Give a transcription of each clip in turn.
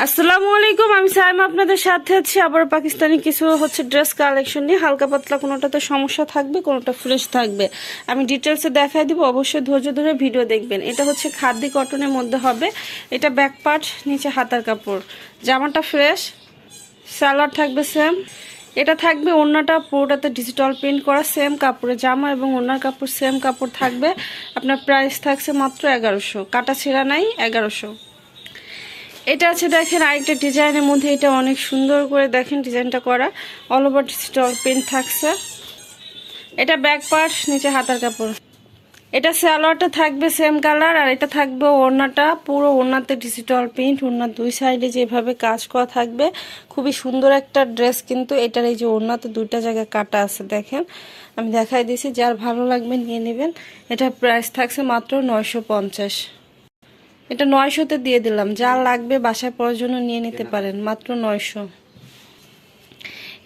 আসসালামু আলাইকুম, আমি সাইমা আপনাদের সাথে আছি আবার পাকিস্তানি কিছু ড্রেস কালেকশন নিয়ে। হালকা পাতলা, কোনোটাতে সমস্যা থাকবে, কোনোটা ফ্রেশ থাকবে। আমি ডিটেলসে দেখাই দিব, অবশ্যই ধৈর্য ধরে ভিডিও দেখবেন। এটা খাদি কটনের মধ্যে হবে। এটা ব্যাক পার্ট, নিচে হাতার কাপড়। জামাটা ফ্রেশ, সালোয়ার থাকবে সেম। এটা থাকবে ওড়নাটা পুরোটাতে ডিজিটাল প্রিন্ট করা, সেম কাপড়ে জামা এবং ওড়নার কাপড় সেম কাপড় থাকবে। আপনার প্রাইস থাকছে মাত্র 1100, কাটা ছেঁড়া নাই, 1100। এটা আছে দেখেন আরেকটা ডিজাইনের মধ্যে, এটা অনেক সুন্দর করে দেখেন ডিজাইনটা করা, অল ওভার ডিজিটাল প্রিন্ট থাকছে। এটা ব্যাক পার্ট, নিচে হাতার কাপড়। এটা সালোয়ারটা থাকবে সেম কালার, আর এটা থাকবে ওড়নাটা, পুরো ওড়নাতে ডিজিটাল প্রিন্ট, ওড়নার দুই সাইডে যেভাবে কাজ করা থাকবে। খুবই সুন্দর একটা ড্রেস, কিন্তু এটার এই যে ওড়নাতে দুইটা জায়গায় কাটা আছে দেখেন, আমি দেখাই দিয়েছি, যার ভালো লাগবে নিয়ে নেবেন। এটার প্রাইস থাকছে মাত্র 950। এটা 900-তে দিয়ে দিলাম, যা লাগবে বাসায় পরার জন্য নিয়ে নিতে পারেন, মাত্র 900।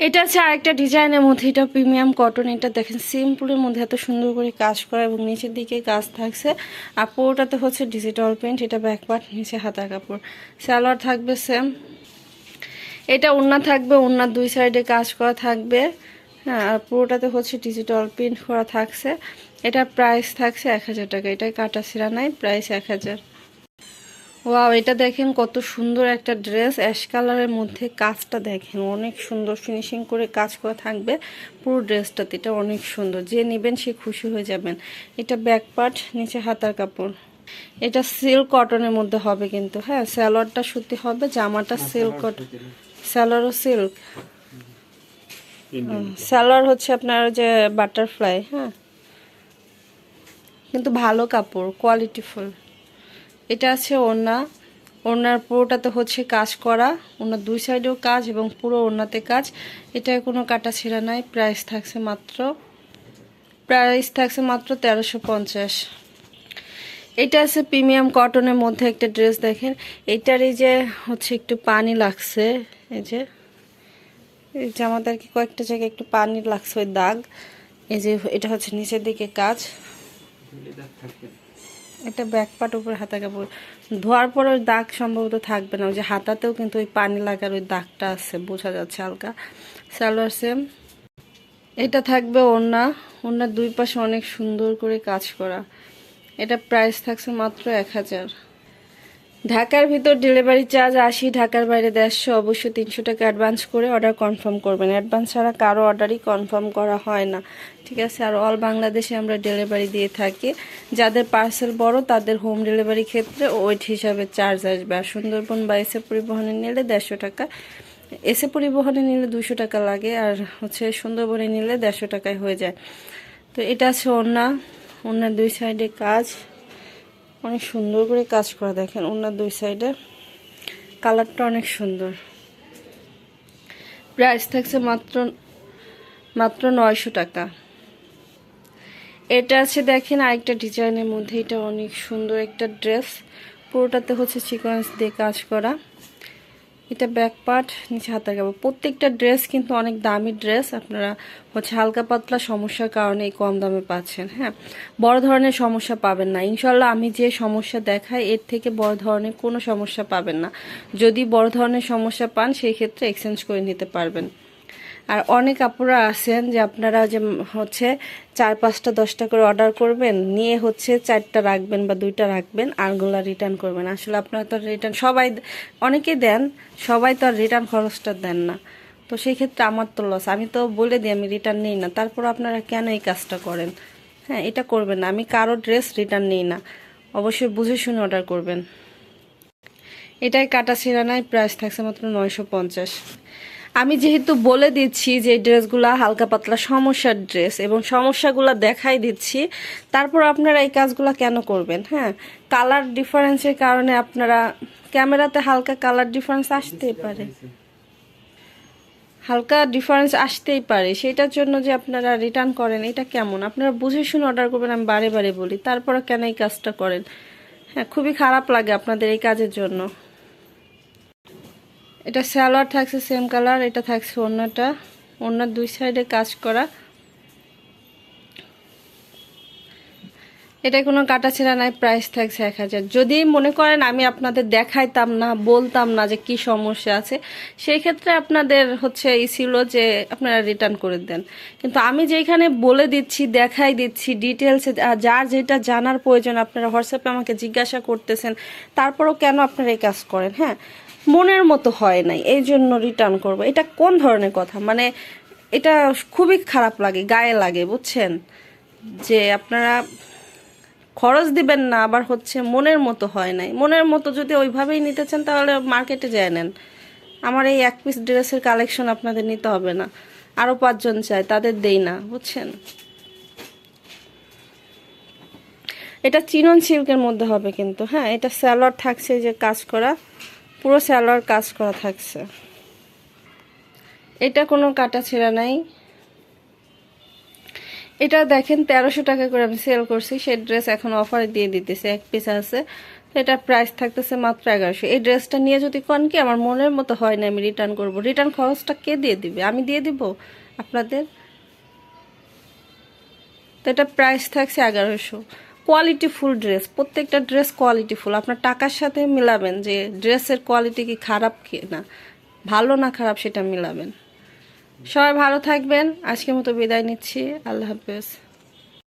এটা আছে আরেকটা ডিজাইনের মধ্যে, এটা প্রিমিয়াম কটন। এটা দেখেন সিম্পলের মধ্যে এত সুন্দর করে কাজ করা এবং নিচের দিকে কাজ থাকছে, আর পুরোটাতে ডিজিটাল প্রিন্ট। এটা ব্যাক পার্ট, নিচে হাতার কাপড়। সালোয়ার থাকবে সেম। এটা ওড়না থাকবে, ওড়নার দুই সাইডে কাজ করা থাকবে, হ্যাঁ, আর পুরোটাতে ডিজিটাল প্রিন্ট করা থাকছে। এটার প্রাইস থাকছে 1000 টাকা। এটাই কাটা ছিঁড়া নাই, প্রাইস 1000। ওয়াও, এটা দেখেন কত সুন্দর একটা ড্রেস, অ্যাশ কালারের মধ্যে কাজটা দেখেন অনেক সুন্দর ফিনিশিং করে কাজ করা থাকবে পুরো ড্রেসটাতে। এটা অনেক সুন্দর, যে নেবেন সে খুশি হয়ে যাবেন। এটা ব্যাক পার্ট, নিচে হাতার কাপড়। এটা সিল্ক কটনের মধ্যে হবে কিন্তু, হ্যাঁ, সালোয়ারটা সুতি হবে, জামাটা সিল্ক কটন। সালোয়ারও সিল্ক, সালোয়ার আপনার যে বাটারফ্লাই, হ্যাঁ, কিন্তু ভালো কাপড়, কোয়ালিটিফুল। এটা আছে ওড়না, ওড়নার পুরোটাতে কাজ করা, ওড়নার দুই সাইডেও কাজ এবং পুরো ওড়নাতে কাজ। এটা কোনো কাটা ছেঁড়া নাই, প্রাইস থাকছে মাত্র 1350। এটা আছে প্রিমিয়াম কটনের মধ্যে একটা ড্রেস দেখেন, এটার এই যে একটু পানি লাগছে, এই যে আমাদের কি কয়েকটা জায়গায় একটু পানি লাগছে, ওই দাগ। এই যে এটা নিচের দিকে কাজ। এটা ব্যাক পার্ট, উপরে হাতা কাপড়। ধোয়ার পর ওই দাগ সম্ভবত থাকবে না, ওই যে হাতাতেও কিন্তু ওই পানি লাগার ওই দাগটা আছে, বোঝা যাচ্ছে হালকা। সালোয়ার সেম। এটা থাকবে ওড়না, ওড়নার দুই পাশে অনেক সুন্দর করে কাজ করা। এটা প্রাইস থাকছে মাত্র 1000। ঢাকার ভিতর ডেলিভারি চার্জ 80, ঢাকার বাইরে 150। অবশ্যই 300 টাকা অ্যাডভান্স করে অর্ডার কনফার্ম করবেন। অ্যাডভান্স ছাড়া কারো অর্ডারই কনফার্ম করা হয় না, ঠিক আছে। আর অল বাংলাদেশে আমরা ডেলিভারি দিয়ে থাকি। যাদের পার্সেল বড় তাদের হোম ডেলিভারি ক্ষেত্রে ওয়েট হিসাবে চার্জ আসবে। আর সুন্দরবন বা এসে পরিবহনে নিলে 150 টাকা, এসে পরিবহনে নিলে 200 টাকা লাগে, আর সুন্দরবনে নিলে 150 টাকায় হয়ে যায়। তো এটা আছে ওড়না, ওড়নার দুই সাইডে কাজ, অনেক সুন্দর করে কাজ করা দেখেন ওনার দুই সাইডে, কালারটা অনেক সুন্দর। প্রাইস থাকছে মাত্র 900 টাকা। এটা আছে দেখেন আরেকটা ডিজাইনের মধ্যে, এটা অনেক সুন্দর একটা ড্রেস, পুরোটাতে সিকোয়েন্স দিয়ে কাজ করা। এটা ব্যাক পার্ট, নিচে হাতার কাপড়। প্রত্যেকটা ড্রেস কিন্তু অনেক দামি ড্রেস, আপনারা হালকা পাতলা সমস্যার কারণে কম দামে পাচ্ছেন, হ্যাঁ, বড় ধরনের সমস্যা পাবেন না ইনশাল্লাহ। আমি যে সমস্যা দেখাই এর থেকে বড় ধরনের কোনো সমস্যা পাবেন না। যদি বড় ধরনের সমস্যা পান সেই ক্ষেত্রে এক্সচেঞ্জ করে নিতে পারবেন। আর অনেক আপুরা আছেন যে আপনারা যে 4, 5টা 10টা করে অর্ডার করবেন, নিয়ে 4টা রাখবেন বা 2টা রাখবেন, আরগুলা রিটার্ন করবেন। আসলে আপনারা তো রিটার্ন অনেকেই দেন, সবাই তো আর রিটার্ন খরচটা দেন না। তো সেই ক্ষেত্রে আমার তো লস, আমি তো বলে দিই আমি রিটার্ন নিই না, তারপর আপনারা কেন এই কাজটা করেন? হ্যাঁ, এটা করবেন না। আমি কারো ড্রেস রিটার্ন নিই না, অবশ্যই বুঝে শুনে অর্ডার করবেন। এটাই কাটা ছেঁড়া নাই, প্রাইস থাকছে মাত্র 950। আমি যেহেতু বলে দিচ্ছি যে ড্রেসগুলা হালকা পাতলা সমস্যার ড্রেস এবং সমস্যাগুলো দেখাই দিচ্ছি, তারপর আপনারা এই কাজগুলো কেন করবেন? হ্যাঁ, কালার ডিফারেন্সের কারণে আপনারা ক্যামেরাতে হালকা কালার ডিফারেন্স আসতেই পারে, হালকা ডিফারেন্স আসতেই পারে, সেটার জন্য যে আপনারা রিটার্ন করেন, এটা কেমন? আপনারা বুঝে শুনে অর্ডার করবেন, আমি বারে বারে বলি, তারপরে কেন এই কাজটা করেন? হ্যাঁ, খুবই খারাপ লাগে আপনাদের এই কাজের জন্য। এটা সালোয়ার থাকছে সেম কালার, এটা থাকছে ওড়নাটা, ওড়নার দুই সাইডে কাজ করা। এটা কোনো কাটাছেঁড়া নাই, প্রাইস থাকছে 1000। যদি মনে করেন আমি আপনাদের দেখাইতাম না, বলতাম না যে কি সমস্যা আছে, সেই ক্ষেত্রে আপনাদের হচ্ছে ছিল যে আপনারা রিটার্ন করে দেন। কিন্তু আমি যেখানে বলে দিচ্ছি, দেখাই দিচ্ছি ডিটেলসে, যার যেটা জানার প্রয়োজন আপনারা হোয়াটসঅ্যাপে আমাকে জিজ্ঞাসা করতেছেন, তারপরেও কেন আপনারা এই কাজ করেন? হ্যাঁ, মনের মতো হয় নাই এই জন্য রিটার্ন করব, এটা কোন ধরনের কথা? মানে এটা খুবই খারাপ লাগে, গায়ে লাগে, বুঝছেন? যে আপনারা খরচ দিবেন না, আবার হচ্ছে মনের মতো হয় নাই। মনের মতো যদি ওইভাবেই নিতে চান তাহলে মার্কেটে যায় নেন। আমার এই এক পিস ড্রেসের কালেকশন আপনাদের নিতে হবে না, আরও 5 জন চাই, তাদের দেই না, বুঝছেন? এটা চিনন সিল্কের মধ্যে হবে কিন্তু, হ্যাঁ, এটা স্যালোয়ার থাকছে যে কাজ করা, পুরো স্যালোয়ার কাজ করা থাকছে। এটা কোনো কাটা ছেঁড়া নাই। এটা দেখেন 1300 টাকা করে আমি সেল করছি, সেই ড্রেস এখন অফারে দিয়ে দিতেছে, এক পিস আছে, তো এটার প্রাইস থাকতেছে মাত্র 1100। এই ড্রেসটা নিয়ে যদি কোন কি আমার মনের মতো হয় না, আমি রিটার্ন করব। রিটার্ন খরচটা কে দিয়ে দিবে? আমি দিয়ে দিব আপনাদের। তো এটা প্রাইস থাকছে 1100। কোয়ালিটি ফুল ড্রেস, প্রত্যেকটা ড্রেস কোয়ালিটি ফুল। আপনার টাকার সাথে মিলাবেন যে ড্রেসের কোয়ালিটি কি খারাপ কি না, ভালো না খারাপ, সেটা মিলাবেন। সবাই ভালো থাকবেন, আজকের মতো বিদায় নিচ্ছি, আল্লাহ হাফেজ।